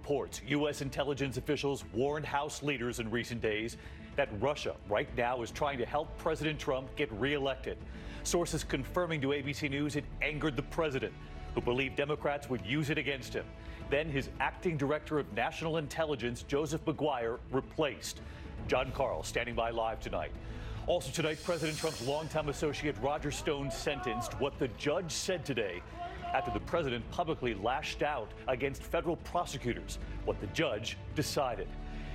reports. U.S. intelligence officials warned House leaders in recent days that Russia right now is trying to help President Trump get reelected. Sources confirming to ABC News it angered the president, who believed Democrats would use it against him. Then his acting director of national intelligence, Joseph Maguire, replaced. John Karl standing by live tonight. Also tonight, President Trump's longtime associate Roger Stone sentenced. What the judge said today after the president publicly lashed out against federal prosecutors. What the judge decided.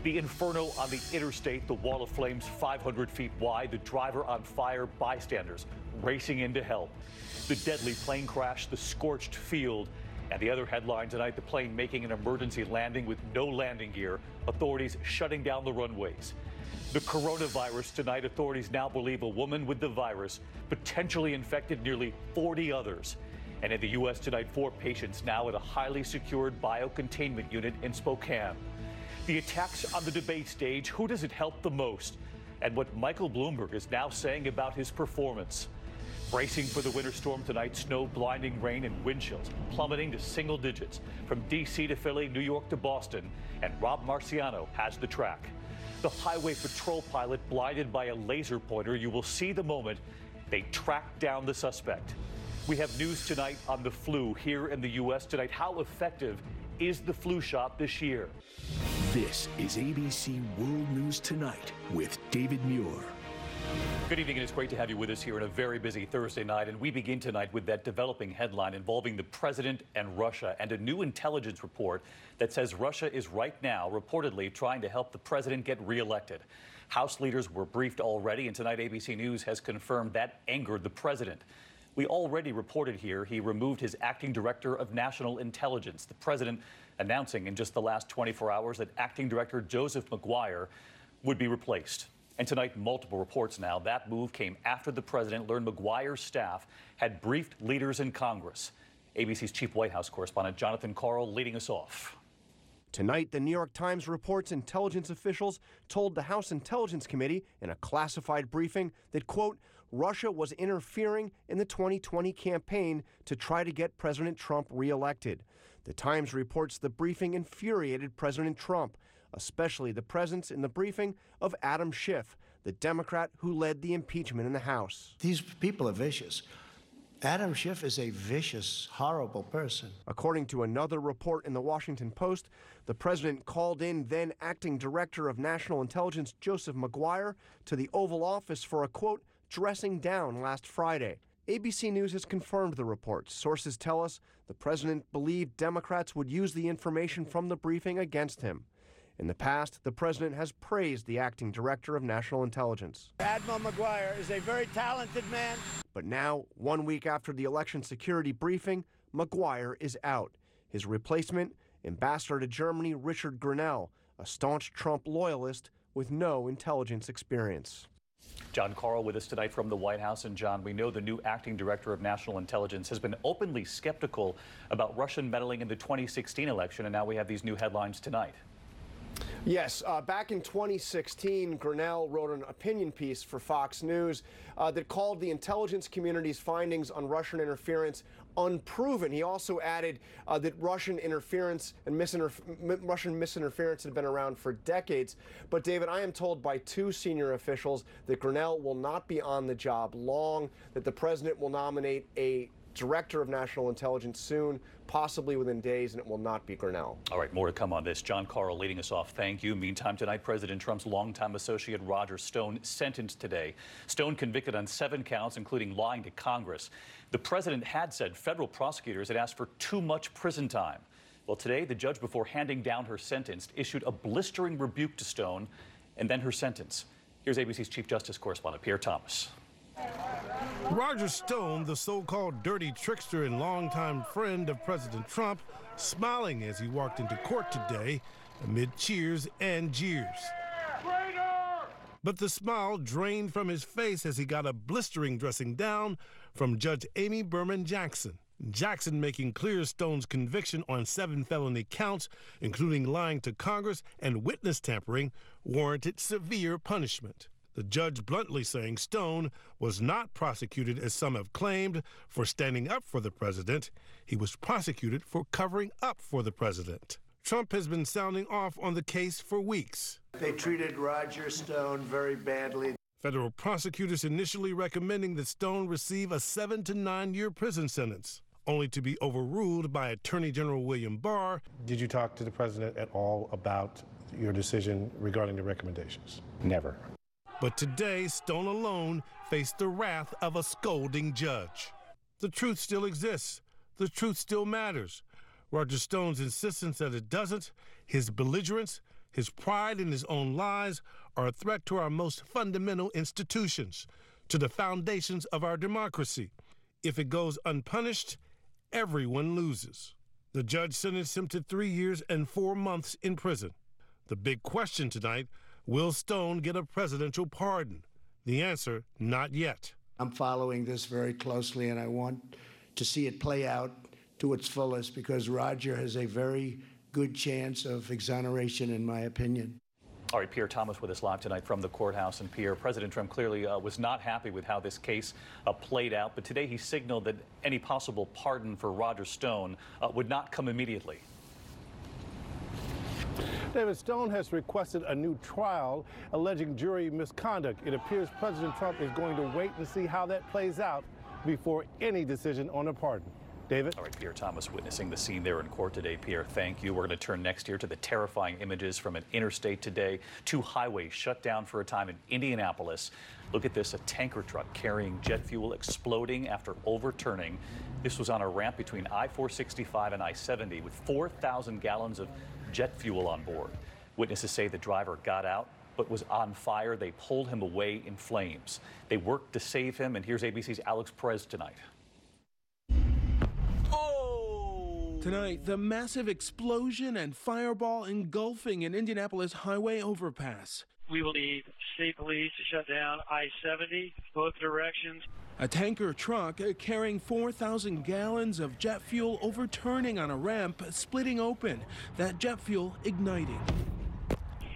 The inferno on the interstate, the wall of flames 500 feet wide, the driver on fire, bystanders racing in to help. The deadly plane crash, the scorched field, and the other headline tonight, the plane making an emergency landing with no landing gear, authorities shutting down the runways. The coronavirus tonight, authorities now believe a woman with the virus potentially infected nearly 40 others. And in the U.S. tonight, 4 patients now at a highly secured biocontainment unit in Spokane. The attacks on the debate stage, who does it help the most? And what Michael Bloomberg is now saying about his performance. Bracing for the winter storm tonight, snow, blinding rain, and wind chills plummeting to single digits from D.C. to Philly, New York to Boston. And Rob Marciano has the track. The highway patrol pilot blinded by a laser pointer. You will see the moment they track down the suspect. We have news tonight on the flu here in the U.S. tonight. How effective is the flu shot this year? This is ABC World News Tonight with David Muir. Good evening, and it's great to have you with us here on a very busy Thursday night. And we begin tonight with that developing headline involving the president and Russia and a new intelligence report that says Russia is right now reportedly trying to help the president get reelected. House leaders were briefed already, and tonight ABC News has confirmed that angered the president. We already reported here he removed his acting director of national intelligence. The president announcing in just the last 24 hours that acting director Joseph Maguire would be replaced. And tonight, multiple reports now. That move came after the president learned Maguire's staff had briefed leaders in Congress. ABC's chief White House correspondent Jonathan Karl leading us off. Tonight, the New York Times reports intelligence officials told the House Intelligence Committee in a classified briefing that, quote, Russia was interfering in the 2020 campaign to try to get President Trump reelected. The Times reports the briefing infuriated President Trump, especially the presence in the briefing of Adam Schiff, the Democrat who led the impeachment in the House. These people are vicious. Adam Schiff is a vicious, horrible person. According to another report in the Washington Post, the president called in then acting director of national intelligence Joseph Maguire to the Oval Office for a, quote, dressing down last Friday. ABC News has confirmed the reports. Sources tell us the president believed Democrats would use the information from the briefing against him. In the past, the president has praised the acting director of national intelligence. Admiral Maguire is a very talented man. But now, 1 week after the election security briefing, Maguire is out. His replacement, Ambassador to Germany Richard Grenell, a staunch Trump loyalist with no intelligence experience. John Karl with us tonight from the White House. And John, we know the new acting director of national intelligence has been openly skeptical about Russian meddling in the 2016 election, and now we have these new headlines tonight. Yes, back in 2016, Grenell wrote an opinion piece for Fox News that called the intelligence community's findings on Russian interference unproven. He also added that Russian interference and Russian misinterference had been around for decades. But, David, I am told by 2 senior officials that Grenell will not be on the job long, that the president will nominate a director of national intelligence soon, possibly within days, and it will not be Grenell. All right, more to come on this. John Karl leading us off. Thank you. Meantime, tonight, President Trump's longtime associate Roger Stone sentenced today. Stone convicted on 7 counts, including lying to Congress. The president had said federal prosecutors had asked for too much prison time. Well, today, the judge, before handing down her sentence, issued a blistering rebuke to Stone and then her sentence. Here's ABC's Chief Justice correspondent Pierre Thomas. Roger Stone, the so-called dirty trickster and longtime friend of President Trump, smiling as he walked into court today amid cheers and jeers. But the smile drained from his face as he got a blistering dressing down from Judge Amy Berman Jackson. Jackson making clear Stone's conviction on 7 felony counts, including lying to Congress and witness tampering, warranted severe punishment. The judge bluntly saying Stone was not prosecuted, as some have claimed, for standing up for the president. He was prosecuted for covering up for the president. Trump has been sounding off on the case for weeks. They treated Roger Stone very badly. Federal prosecutors initially recommending that Stone receive a 7 to 9 year prison sentence, only to be overruled by Attorney General William Barr. Did you talk to the president at all about your decision regarding the recommendations? Never. But today, Stone alone faced the wrath of a scolding judge. The truth still exists. The truth still matters. Roger Stone's insistence that it doesn't, his belligerence, his pride in his own lies are a threat to our most fundamental institutions, to the foundations of our democracy. If it goes unpunished, everyone loses. The judge sentenced him to 3 years and 4 months in prison. The big question tonight, will Stone get a presidential pardon? The answer, not yet. I'm following this very closely, and I want to see it play out to its fullest because Roger has a very good chance of exoneration, in my opinion. All right, Pierre Thomas with us live tonight from the courthouse. And Pierre, President Trump clearly was not happy with how this case played out. But today he signaled that any possible pardon for Roger Stone would not come immediately. David, Stone has requested a new trial alleging jury misconduct. It appears President Trump is going to wait and see how that plays out before any decision on a pardon. David? All right, Pierre Thomas witnessing the scene there in court today. Pierre, thank you. We're going to turn next year to the terrifying images from an interstate today. 2 highways shut down for a time in Indianapolis. Look at this, a tanker truck carrying jet fuel exploding after overturning. This was on a ramp between I-465 and I-70 with 4,000 gallons of jet fuel on board. Witnesses say the driver got out but was on fire. They pulled him away in flames. They worked to save him, and here's ABC's Alex Perez tonight. Tonight, the massive explosion and fireball engulfing an Indianapolis highway overpass. We will need state police to shut down I-70, both directions. A tanker truck carrying 4,000 gallons of jet fuel overturning on a ramp, splitting open, that jet fuel igniting.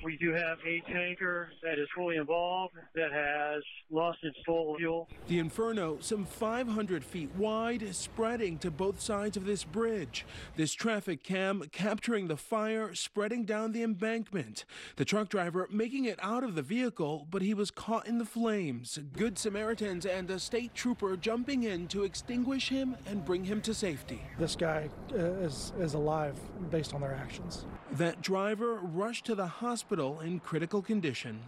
We do have a tanker that is fully involved that has lost its full fuel. The inferno, some 500 feet wide, spreading to both sides of this bridge. This traffic cam capturing the fire spreading down the embankment. The truck driver making it out of the vehicle, but he was caught in the flames. Good Samaritans and a state trooper jumping in to extinguish him and bring him to safety. This guy is alive based on their actions. That driver rushed to the hospital in critical condition.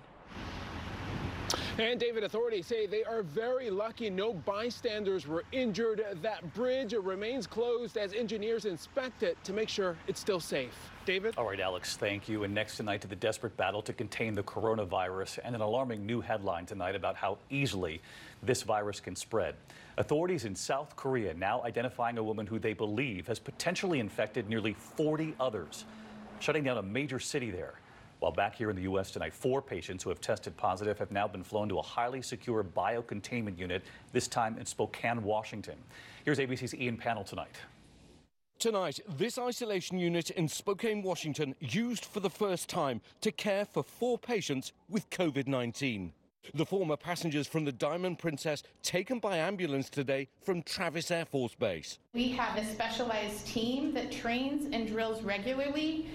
And David, authorities say they are very lucky no bystanders were injured. That bridge remains closed as engineers inspect it to make sure it's still safe. David? All right, Alex, thank you. And next tonight to the desperate battle to contain the coronavirus and an alarming new headline tonight about how easily this virus can spread. Authorities in South Korea now identifying a woman who they believe has potentially infected nearly 40 others, shutting down a major city there. While back here in the U.S. tonight, 4 patients who have tested positive have now been flown to a highly secure biocontainment unit, this time in Spokane, Washington. Here's ABC's Ian Pannell tonight. Tonight, this isolation unit in Spokane, Washington, used for the first time to care for 4 patients with COVID-19. The former passengers from the Diamond Princess taken by ambulance today from Travis Air Force Base. We have a specialized team that trains and drills regularly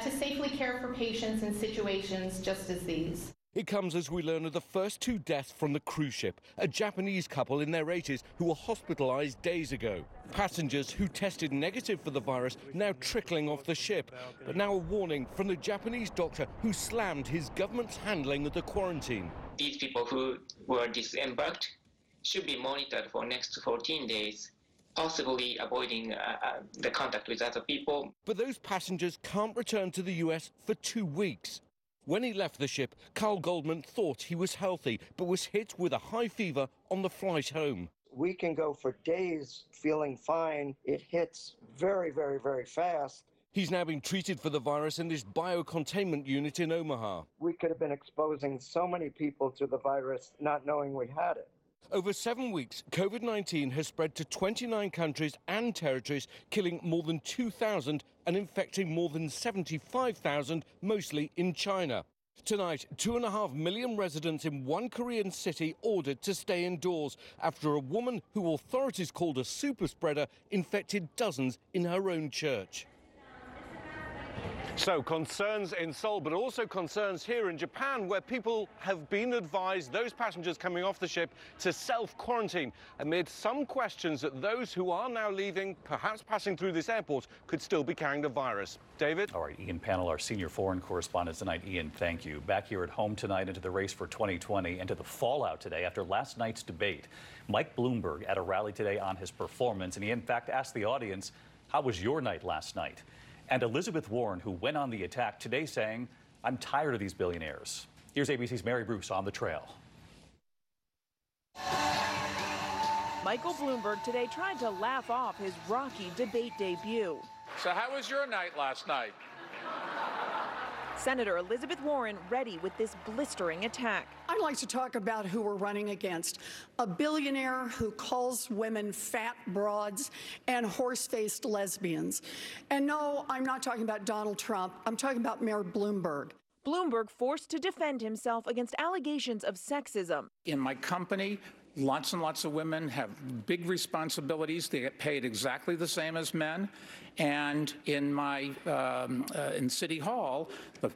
to safely care for patients in situations just as these. It comes as we learn of the first 2 deaths from the cruise ship, a Japanese couple in their 80s who were hospitalized days ago. Passengers who tested negative for the virus now trickling off the ship, but now a warning from the Japanese doctor who slammed his government's handling of the quarantine. These people who were disembarked should be monitored for next 14 days, possibly avoiding the contact with other people. But those passengers can't return to the U.S. for 2 weeks. When he left the ship, Carl Goldman thought he was healthy, but was hit with a high fever on the flight home. We can go for days feeling fine. It hits very, very, very fast. He's now being treated for the virus in this biocontainment unit in Omaha. We could have been exposing so many people to the virus not knowing we had it. Over 7 weeks, COVID-19 has spread to 29 countries and territories, killing more than 2,000 and infecting more than 75,000, mostly in China. Tonight, 2.5 million residents in one Korean city ordered to stay indoors after a woman who authorities called a super spreader infected dozens in her own church. So concerns in Seoul, but also concerns here in Japan, where people have been advised, those passengers coming off the ship, to self-quarantine amid some questions that those who are now leaving, perhaps passing through this airport, could still be carrying the virus. David? All right, Ian Pannell, our senior foreign correspondent tonight. Ian, thank you. Back here at home tonight into the race for 2020 and to the fallout today after last night's debate. Mike Bloomberg at a rally today on his performance, and he in fact asked the audience, how was your night last night? And Elizabeth Warren, who went on the attack today, saying, I'm tired of these billionaires. Here's ABC's Mary Bruce on the trail. Michael Bloomberg today tried to laugh off his rocky debate debut. So how was your night last night? Senator Elizabeth Warren ready with this blistering attack. I'd like to talk about who we're running against. A billionaire who calls women fat broads and horse-faced lesbians. And no, I'm not talking about Donald Trump. I'm talking about Mayor Bloomberg. Bloomberg forced to defend himself against allegations of sexism. In my company, lots and lots of women have big responsibilities. They get paid exactly the same as men. And in my in City Hall, the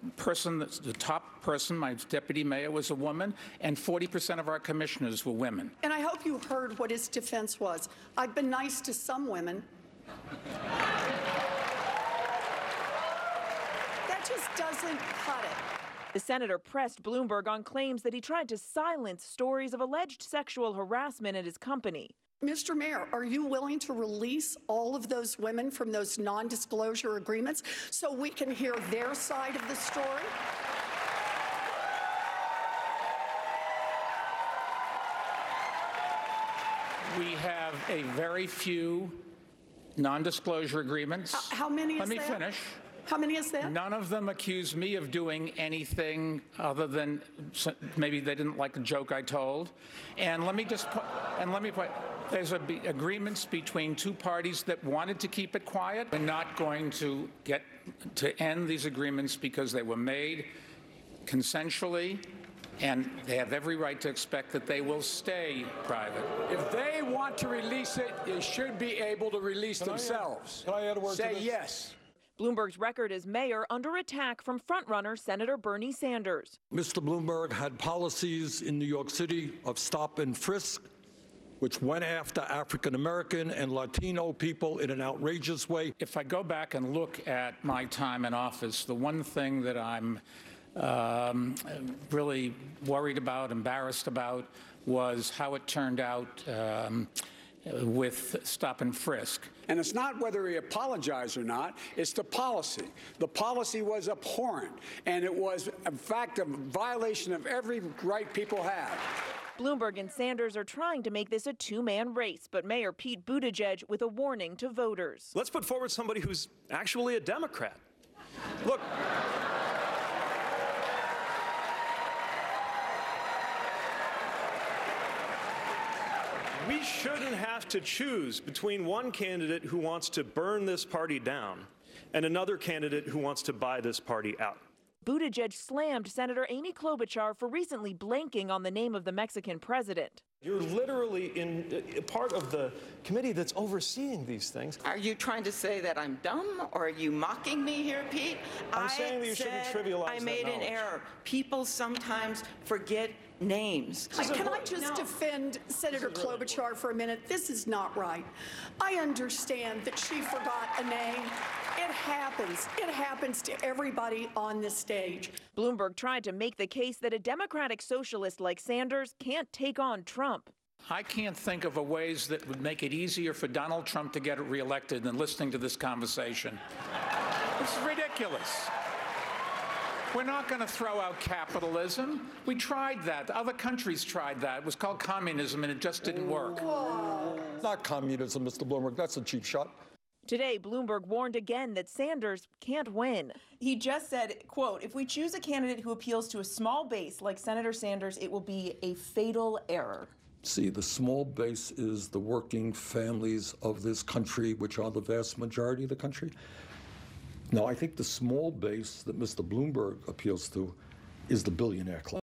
top person, my deputy mayor, was a woman, and 40% of our commissioners were women. And I hope you heard what his defense was. I've been nice to some women. That just doesn't cut it. The senator pressed Bloomberg on claims that he tried to silence stories of alleged sexual harassment at his company. Mr. Mayor, are you willing to release all of those women from those non-disclosure agreements so we can hear their side of the story? We have a very few non-disclosure agreements. How many is Let me that? finish. How many is that? None of them accuse me of doing anything other than maybe they didn't like the joke I told. And let me just put, there's agreements between two parties that wanted to keep it quiet. We're not going to get to end these agreements because they were made consensually, and they have every right to expect that they will stay private. If they want to release it, they should be able to release themselves. Can I add a word to Say this? yes. Bloomberg's record as mayor under attack from frontrunner Senator Bernie Sanders. Mr. Bloomberg had policies in New York City of stop and frisk, which went after African American and Latino people in an outrageous way. If I go back and look at my time in office, the one thing that I'm really worried about, embarrassed about, was how it turned out with stop and frisk. And it's not whether he apologized or not, it's the policy. The policy was abhorrent, and it was, in fact, a violation of every right people have. Bloomberg and Sanders are trying to make this a two-man race, but Mayor Pete Buttigieg with a warning to voters. Let's put forward somebody who's actually a Democrat. Look, we shouldn't have to choose between one candidate who wants to burn this party down and another candidate who wants to buy this party out. Buttigieg slammed Senator Amy Klobuchar for recently blanking on the name of the Mexican president. You're literally in part of the committee that's overseeing these things. Are you trying to say that I'm dumb, or are you mocking me here, Pete? I'm saying that you shouldn't trivialize that I made an knowledge. error. People sometimes forget names. Can I just defend Senator Klobuchar for a minute? This is not right. I understand that she forgot a name. It happens. It happens to everybody on this stage. Bloomberg tried to make the case that a Democratic socialist like Sanders can't take on Trump. I can't think of ways that would make it easier for Donald Trump to get reelected than listening to this conversation. It's ridiculous. We're not going to throw out capitalism. We tried that. Other countries tried that. It was called communism, and it just didn't work. Not communism, Mr. Bloomberg. That's a cheap shot. Today, Bloomberg warned again that Sanders can't win. He just said, quote, if we choose a candidate who appeals to a small base like Senator Sanders, it will be a fatal error. See, the small base is the working families of this country, which are the vast majority of the country. Now, I think the small base that Mr. Bloomberg appeals to is the billionaire club.